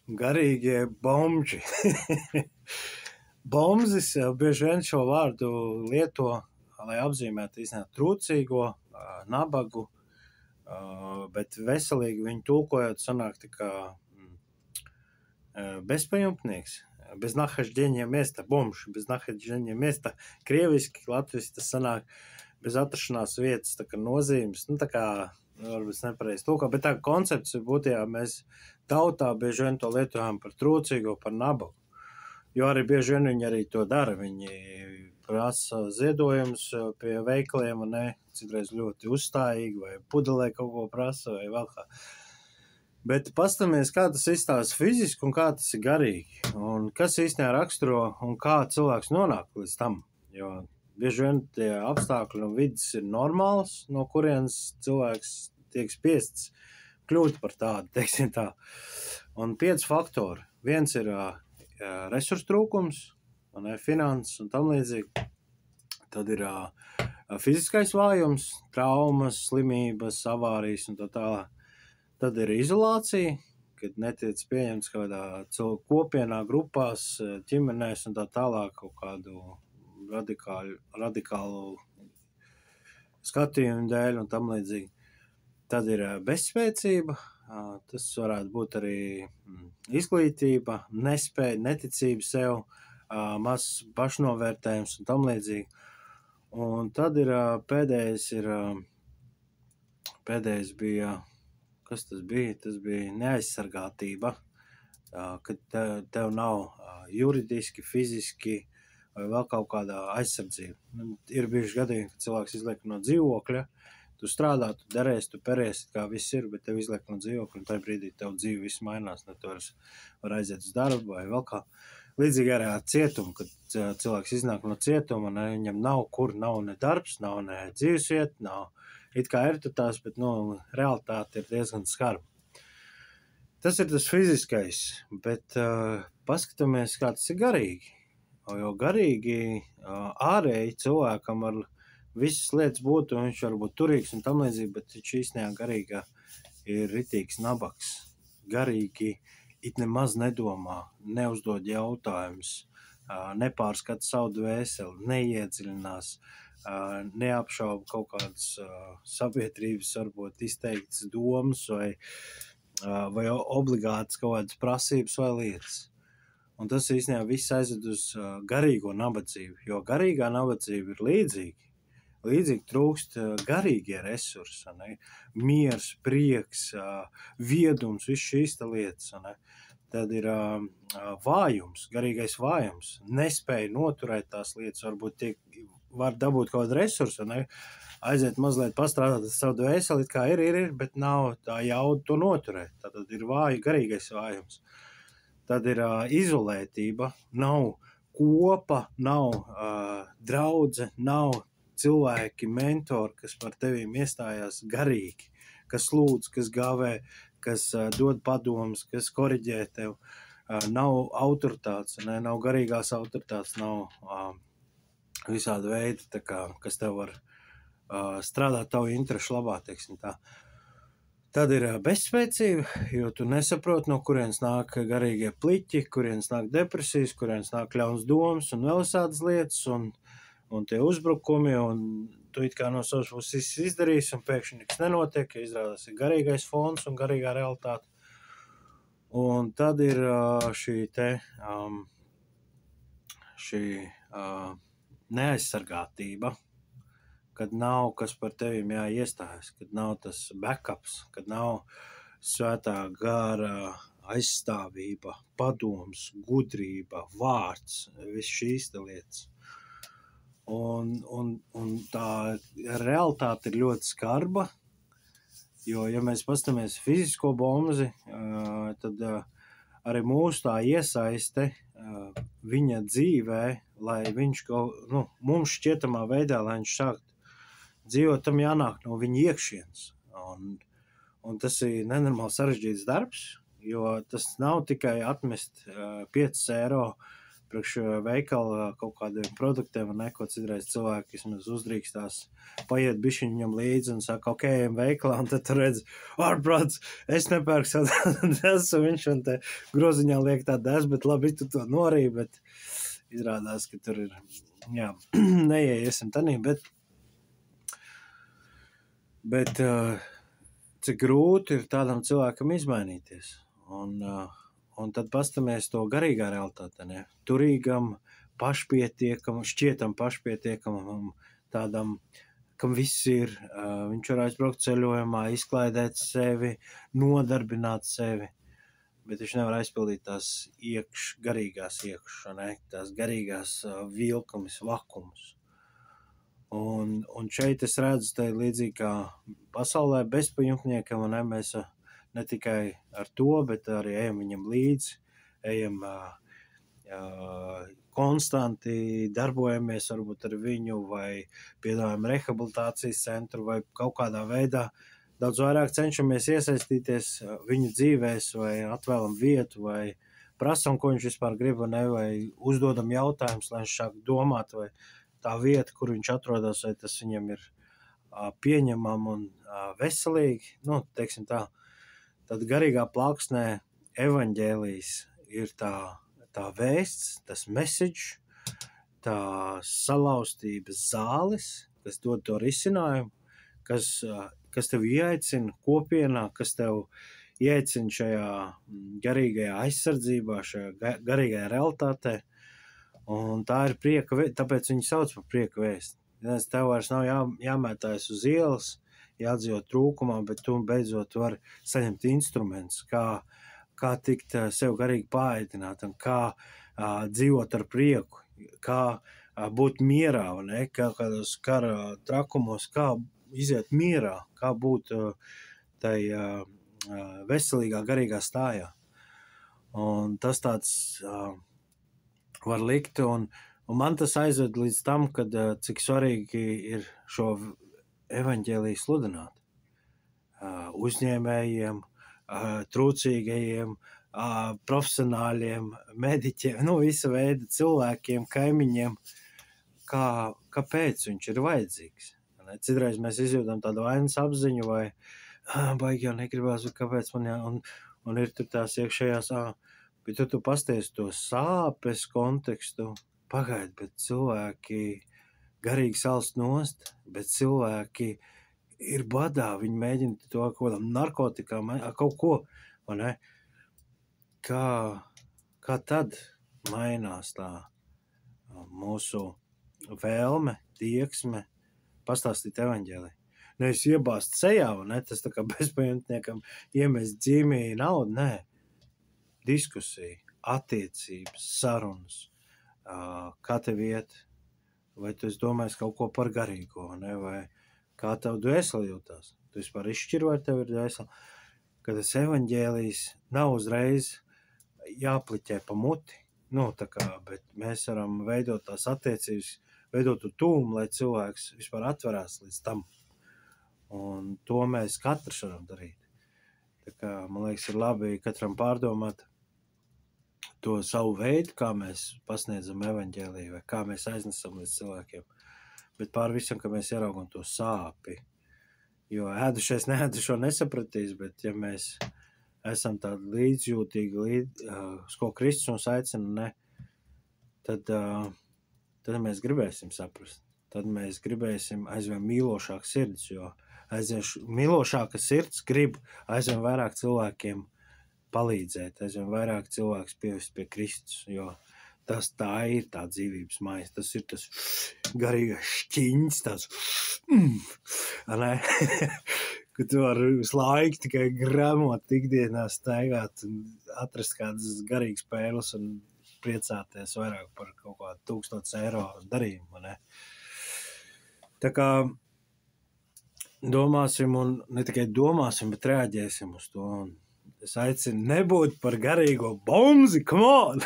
Garīgie bomži. Bomzis bieži vien šo vārdu lieto, lai apzīmētu trūcīgo, nabagu, bet veselīgi viņu tulkojot sanāk tā kā bezpajumtnieks, bez nahождения места, bomž, bez nahождения места, krieviski, latviski tas sanāk bez atrašanās vietas, tā kā nozīmes, tā kā, varbūt nepareizi tulko, bet tā koncepts būtībā mēs tautā bieži vien to lietojam par trūcīgo, par nabagu, jo arī bieži vien viņi arī to dara, viņi prasa ziedojumus pie veikaliem, un ne, citreiz ļoti uzstājīgi, vai pudelē kaut ko prasa, vai vēl kā. Bet pastamies, kā tas izstāsta fiziski un kā tas ir garīgi, un kas īstenībā raksturo un kā cilvēks nonāk līdz tam, jo bieži vien tie apstākļi un vidas ir normāls, no kurienes cilvēks tiek spiests kļūt par tādu, teiksim tā. Un 5 faktori. Viens ir resursu trūkums, finanses un tam līdzīgi. Tad ir fiziskais vājums, traumas, slimības, avārijas un tā tālāk. Tad ir izolācija, kad netiec pieņemts kādā kopienā, grupās, ģimenēs un tā tālāk kaut kādu radikālu skatījumu dēļ un tam līdzīgi. Tad ir bezspēcība, tas varētu būt arī izglītība, nespēja, neticība sev, mazs pašnovērtējums un tam līdzīgi. Un tad ir pēdējais bija, kas tas bija? Tas bija neaizsargātība, kad tev nav juridiski, fiziski vai vēl kaut kādā aizsardzība. Ir bijuši gadījumi, kad cilvēks izliek no dzīvokļa, tu strādā, tu derēs, tu peries, kā viss ir, bet tev izliek no dzīvokļa, un tajā brīdī tev dzīve viss mainās, ne tu var aiziet uz darbu vai vēl kā. Līdzīgi arī ar cietumu, kad cilvēks iznāk no cietuma, un viņam nav ne darbs, nav ne dzīvesvieta, nav it kā ir tās, bet realitāte ir diezgan skarba. Tas ir tas fiziskais, bet paskatāmies, kā tas ir garīgi. Jo garīgi ārēji cilvēkam ar visas lietas būtu, un viņš var būt turīgs un tam līdzīgi, bet viņš īstenībā garīgā ir ritīgs nabaks. Garīgi it nemaz nedomā, neuzdod jautājumus, nepārskata savu dvēseli, neiedziļinās, neapšauba kaut kādas sabiedrības varbūt izteiktas domas vai obligātas kaut kādas prasības vai lietas. Un tas īstenībā viss aizved uz garīgo nabadzību, jo garīgā nabadzība ir līdzīga. Līdzīgi trūkst garīgie resursi, miers, prieks, viedums, viss šīs lietas. Tad ir vājums, garīgais vājums, nespēja noturēt tās lietas, varbūt var dabūt kaut kādu resursu, aiziet mazliet pastrādāt savu dvēseli, kā ir, bet nav tā jauda to noturēt. Tad ir garīgais vājums. Tad ir izolētība, nav kopa, nav draudze, nav cilvēki, mentori, kas par tevīm iestājās garīgi, kas lūdz, kas gāvē, kas dod padomus, kas koriģē tev. Nav autoritātes, nav garīgās autoritātes, nav visādi veidi, kas tev var strādāt tavu interešu labā, teiksim tā. Tad ir bezspēcība, jo tu nesaproti, no kurienes nāk garīgie pliķi, kurienes nāk depresijas, kurienes nāk ļauns domas un vēl visādas lietas, un tie uzbrukumi, un tu it kā no savas puses izdarīsi, un pēkšņi nekas nenotiek, ja izrādās ir garīgais fons un garīgā realitāte. Un tad ir šī neaizsargātība, kad nav kas par tevīm jāiestājas, kad nav tas backups, kad nav svētā gara aizstāvība, padoms, gudrība, vārds, viss šīs lietas. Un tā realitāte ir ļoti skarba, jo, ja mēs pastamies fizisko bomzi, tad arī mūsu tā iesaiste viņa dzīvē, lai viņš mums šķietamā veidā, lai viņš sākt dzīvot, tam jānāk no viņa iekšienes. Un tas ir nenormāli sarežģīts darbs, jo tas nav tikai atmest 5 eiro priekš veikala kaut kādiem produktiem un neko citreiz cilvēki vismaz uzdrīkstās paiet bišķiņ viņam līdzi un saka, ok, ejam veikalā, un tad tu redz, ārprāts, es nepērku savu desu, viņš un te groziņā liek tā des, bet labi, tu to norīji, bet izrādās, ka tur ir, jā, neieiesim tanī, bet cik grūti ir tādam cilvēkam izmainīties. Un tad pastamies to garīgā realitāte, ne? Turīgam, pašpietiekamam, šķietam pašpietiekamam, tādam, kam viss ir, viņš var aizbraukt ceļojumā, izklaidēt sevi, nodarbināt sevi, bet viņš nevar aizpildīt tās garīgās iekšā, ne? Tās garīgās vilkumus, vakumus. Un šeit es redzu, tā līdzīgi kā pasaulē bezpajumtniekam, un mēs ne tikai ar to, bet arī ejam viņam līdzi, ejam konstanti, darbojamies varbūt ar viņu, vai piedāvājam rehabilitācijas centru, vai kaut kādā veidā daudz vairāk cenšamies iesaistīties viņu dzīvēs, vai atvēlam vietu, vai prasam, ko viņš vispār grib, vai uzdodam jautājumus, lai viņš sāk domāt, vai tā vieta, kur viņš atrodas, vai tas viņam ir pieņemam un veselīgi, teiksim tā. Tad garīgā plāksnē evaņģēlijs ir tā vēsts, tas message, tā salauztības zāles, kas dod to risinājumu, kas tev ieaicina kopienā, kas tev ieaicina šajā garīgajā aizsardzībā, šajā garīgajā realitātē. Un tā ir prieka, tāpēc viņi sauc par prieka vēstu. Tev vairs nav jāmētājas uz ielas, jādzīvot trūkumā, bet tu beidzot vari saņemt instruments, kā tikt sev garīgi pāēdināt un kā dzīvot ar prieku, kā būt mierā, ne? Kā kādos kara trakumos, kā iziet mierā, kā būt tai veselīgā garīgā stājā. Un tas tāds var likt, un man tas aizved līdz tam, kad cik svarīgi ir šo evaņģēliju sludināt uzņēmējiem, trūcīgajiem, profesionāļiem, mediķiem, visa veida cilvēkiem, kaimiņiem, kāpēc viņš ir vajadzīgs. Citreiz mēs izjūtam tādu vainas apziņu, vai baigi jau negribās, kāpēc man un ir tur tās iekšējās, bet tu pasties to sāpes kontekstu, pagaid, bet cilvēki garīgi salst nost, bet cilvēki ir badā, viņi mēģina to kaut kādam narkotikām, kaut ko, vai ne? Kā tad mainās tā mūsu vēlme, tieksme pastāstīt evaņģēliju? Nevis iebāzt sejā, vai ne? Tas tā kā bezpajumtniekam iemest dzīmī naudu, nē. Diskusija, attiecības, sarunas, kā tev iet, vai tu esi domājis kaut ko par garīgo, ne? Vai kā tev dvēseli jūtās. Tu vispār izšķir, vai tev ir dvēseli. Kad tas evaņģēlijs nav uzreiz jāpliķē pa muti, bet mēs varam veidot tās attiecības, veidot to tūmu, lai cilvēks vispār atverās līdz tam. Un to mēs katrs varam darīt. Tā kā, man liekas, ir labi katram pārdomāt to savu veidu, kā mēs pasniedzam evaņģēliju, vai kā mēs aiznesam līdz cilvēkiem. Bet pār visam, ka mēs ieraugam to sāpi. Jo ēdušais neēdušo nesapratīs, bet ja mēs esam tādi līdzjūtīgi, uz ko Kristus mums aicina, tad mēs gribēsim saprast. Tad mēs gribēsim aizvien mīlošāk sirds, jo aizvien mīlošāka sirds grib aizvien vairāk cilvēkiem palīdzēt, aizvien vairāk cilvēks pievest pie Kristus, jo tā ir tā dzīvības mājas, tas ir tas garīgais šķiņš, tāds, ne? Ka tu vari visu laiku tikai gremot ikdienā staigāt un atrast kādas garīgas pērles un priecāties vairāk par kaut kādu 1000 eiro darījumu, ne? Tā kā domāsim, un ne tikai domāsim, bet reaģēsim uz to. Un es aicinu nebūt par garīgo bomzi, come on!